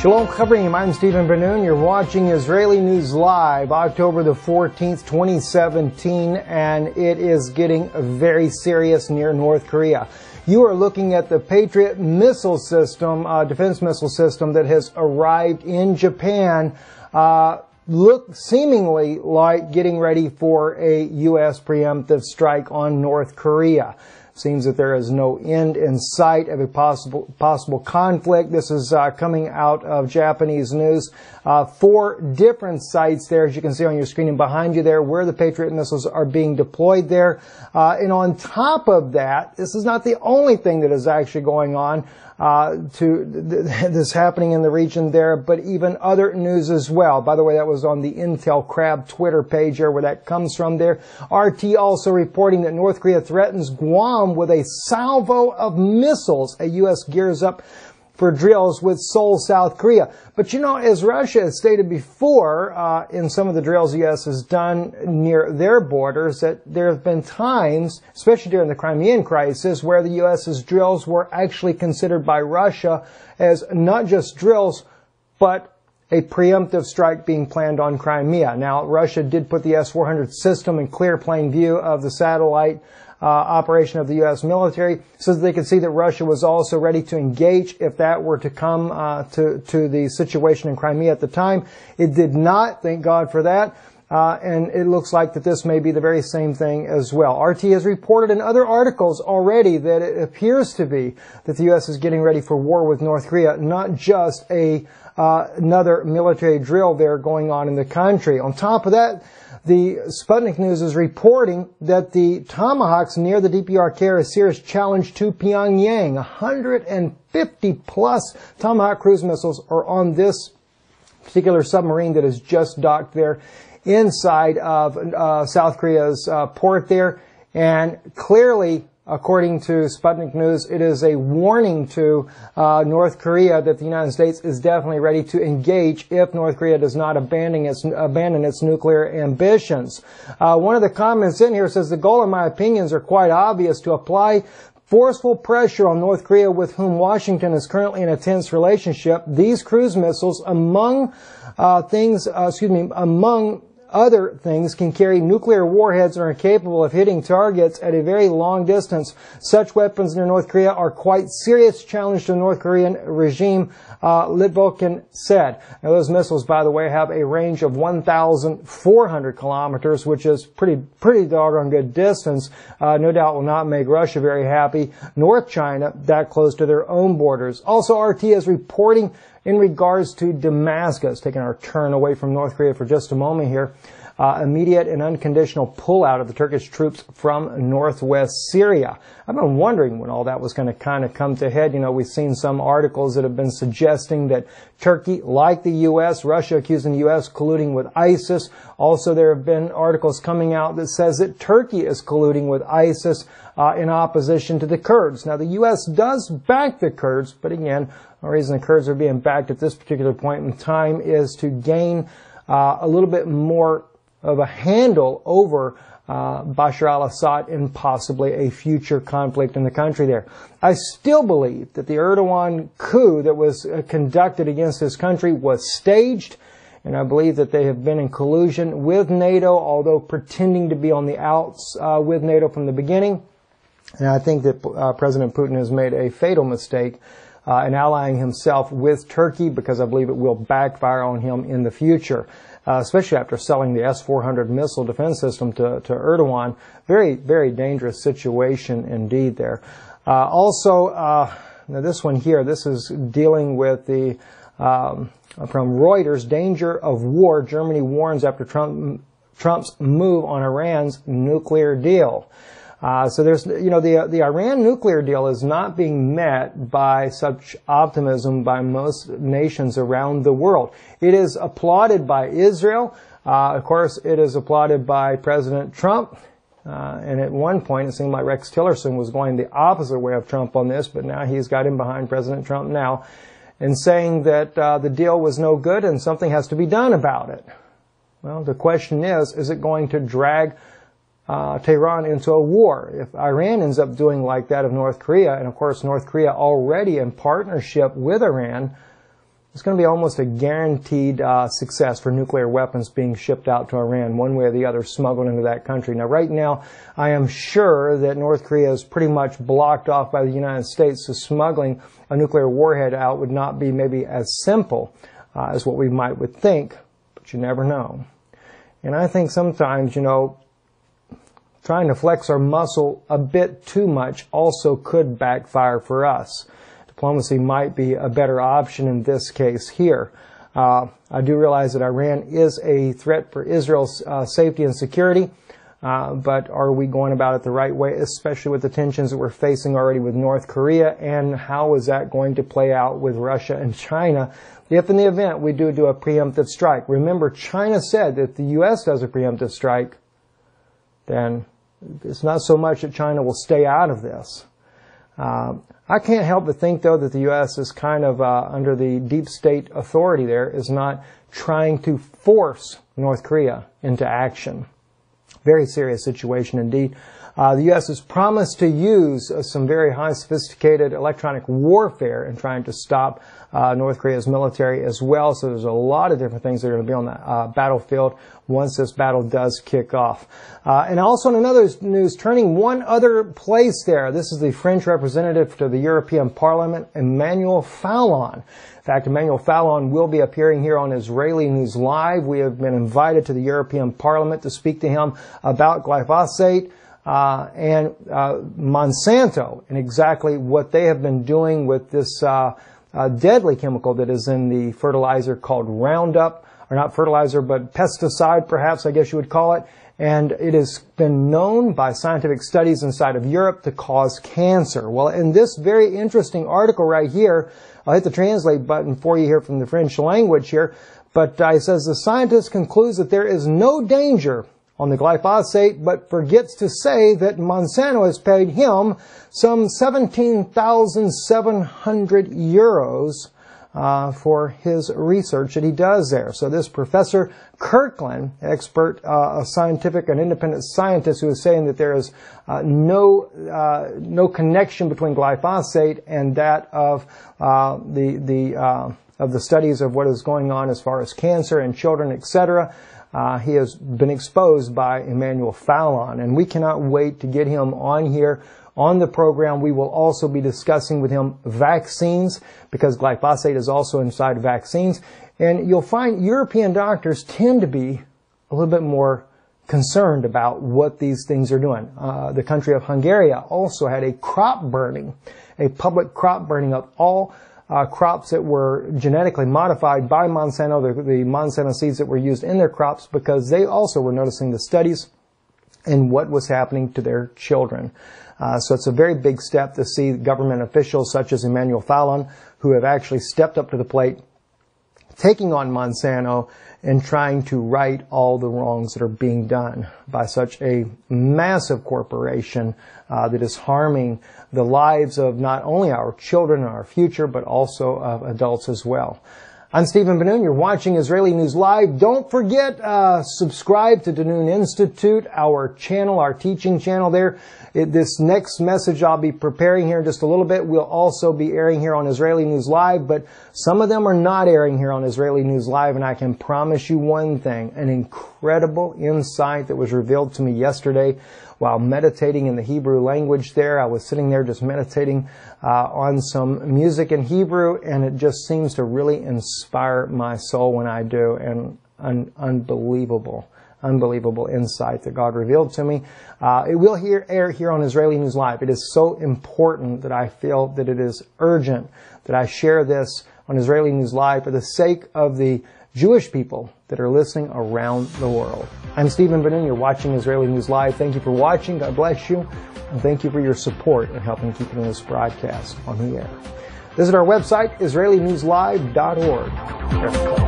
Shalom Chavrim, I'm Stephen Ben-Nun. You're watching Israeli News Live, October the 14th, 2017, and it is getting very serious near North Korea. You are looking at the Patriot missile system, defense missile system that has arrived in Japan, seemingly like getting ready for a U.S. preemptive strike on North Korea. Seems that there is no end in sight of a possible conflict. This is coming out of Japanese news. 4 different sites there, as you can see on your screen and behind you there, where the Patriot missiles are being deployed there. And on top of that, this is not the only thing that is actually going on this happening in the region there, but even other news as well. By the way, that was on the Intel Crab Twitter page there, where that comes from there. RT also reporting that North Korea threatens Guam with a salvo of missiles. A U.S. gears up for drills with Seoul, South Korea. But you know, as Russia has stated before, in some of the drills the U.S. has done near their borders, that there have been times, especially during the Crimean crisis, where the U.S.'s drills were actually considered by Russia as not just drills, but a preemptive strike being planned on Crimea. Now, Russia did put the S-400 system in clear plain view of the satellite operation of the U.S. military, so that they could see that Russia was also ready to engage if that were to come to the situation in Crimea at the time. It did not, thank God for that, and it looks like that this may be the very same thing as well. RT has reported in other articles already that it appears to be that the U.S. is getting ready for war with North Korea, not just another military drill there going on in the country. On top of that, the Sputnik News is reporting that the Tomahawks near the DPRK are a serious challenge to Pyongyang. 150-plus Tomahawk cruise missiles are on this particular submarine that is just docked there inside of South Korea's port there. And clearly, according to Sputnik News, it is a warning to North Korea that the United States is definitely ready to engage if North Korea does not abandon its nuclear ambitions. One of the comments in here says, the goal, in my opinions, are quite obvious: to apply forceful pressure on North Korea, with whom Washington is currently in a tense relationship. These cruise missiles, among other things, can carry nuclear warheads and are capable of hitting targets at a very long distance. Such weapons near North Korea are quite serious challenge to the North Korean regime, Litvokin said. Now, those missiles, by the way, have a range of 1,400 kilometers, which is pretty doggone good distance. No doubt will not make Russia very happy, nor China, that close to their own borders. Also, RT is reporting in regards to Damascus, taking our turn away from North Korea for just a moment here, immediate and unconditional pullout of the Turkish troops from northwest Syria. I've been wondering when all that was going to kind of come to head. You know, we've seen some articles that have been suggesting that Turkey, like the U.S., Russia accusing the U.S. colluding with ISIS. Also, there have been articles coming out that says that Turkey is colluding with ISIS in opposition to the Kurds. Now, the U.S. does back the Kurds, but again, the reason the Kurds are being backed at this particular point in time is to gain a little bit more of a handle over Bashar al-Assad and possibly a future conflict in the country there. I still believe that the Erdogan coup that was conducted against this country was staged, and I believe that they have been in collusion with NATO, although pretending to be on the outs with NATO from the beginning. And I think that President Putin has made a fatal mistake in allying himself with Turkey, because I believe it will backfire on him in the future, especially after selling the S-400 missile defense system to Erdogan. Very, very dangerous situation indeed there. Now this one here, this is dealing with the, from Reuters, danger of war. Germany warns after Trump's move on Iran's nuclear deal. So there's, you know, the Iran nuclear deal is not being met by such optimism by most nations around the world. It is applauded by Israel. Of course, it is applauded by President Trump. And at one point, it seemed like Rex Tillerson was going the opposite way of Trump on this, but now he's got him behind President Trump now, and saying that the deal was no good and something has to be done about it. Well, the question is it going to drag Tehran into a war? If Iran ends up doing like that of North Korea, and of course North Korea already in partnership with Iran, it's going to be almost a guaranteed success for nuclear weapons being shipped out to Iran, one way or the other, smuggled into that country. Now, right now, I am sure that North Korea is pretty much blocked off by the United States, so smuggling a nuclear warhead out would not be maybe as simple as what we would think, but you never know. And I think sometimes, you know, trying to flex our muscle a bit too much also could backfire for us. Diplomacy might be a better option in this case here. I do realize that Iran is a threat for Israel's safety and security, but are we going about it the right way, especially with the tensions that we're facing already with North Korea, and how is that going to play out with Russia and China if in the event we do a preemptive strike? Remember, China said that if the U.S. does a preemptive strike, then it's not so much that China will stay out of this. I can't help but think, though, that the U.S. is kind of under the deep state authority there, is not trying to force North Korea into action. Very serious situation indeed. The U.S. has promised to use some very high sophisticated electronic warfare in trying to stop North Korea's military as well. So there's a lot of different things that are going to be on the battlefield once this battle does kick off. And also in another news, turning one other place there, this is the French representative to the European Parliament, Emmanuel Fallon. In fact, Emmanuel Fallon will be appearing here on Israeli News Live. We have been invited to the European Parliament to speak to him about glyphosate and Monsanto and exactly what they have been doing with this deadly chemical that is in the fertilizer called Roundup, or not fertilizer, but pesticide, perhaps, I guess you would call it. And it has been known by scientific studies inside of Europe to cause cancer. Well, in this very interesting article right here, I'll hit the translate button for you here from the French language here, but it says the scientist concludes that there is no danger on the glyphosate, but forgets to say that Monsanto has paid him some 17,700 euros for his research that he does there. So this Professor Kirkland, expert, a scientific and independent scientist, who is saying that there is no connection between glyphosate and that of the studies of what is going on as far as cancer in children, etc. He has been exposed by Emmanuel Fallon, and we cannot wait to get him on here on the program. We will also be discussing with him vaccines, because glyphosate is also inside vaccines. And you'll find European doctors tend to be a little bit more concerned about what these things are doing. The country of Hungary also had a crop burning, a public crop burning of all crops that were genetically modified by Monsanto, the Monsanto seeds that were used in their crops, because they also were noticing the studies and what was happening to their children. So it's a very big step to see government officials such as Emmanuel Fallon, who have actually stepped up to the plate, taking on Monsanto and trying to right all the wrongs that are being done by such a massive corporation that is harming the lives of not only our children and our future, but also of adults as well. I'm Stephen Ben-Nun. You're watching Israeli News Live. Don't forget, subscribe to Ben-Nun Institute, our channel, our teaching channel there. This next message I'll be preparing here in just a little bit will also be airing here on Israeli News Live, but some of them are not airing here on Israeli News Live, and I can promise you one thing, an incredible insight that was revealed to me yesterday while meditating in the Hebrew language there. I was sitting there just meditating on some music in Hebrew, and it just seems to really inspire my soul when I do, and unbelievable insight that God revealed to me. It will air here on Israeli News Live. It is so important that I feel that it is urgent that I share this on Israeli News Live for the sake of the Jewish people that are listening around the world. I'm Stephen Ben-Nun. You're watching Israeli News Live. Thank you for watching. God bless you. And thank you for your support in helping keeping this broadcast on the air. Visit our website, IsraeliNewsLive.org.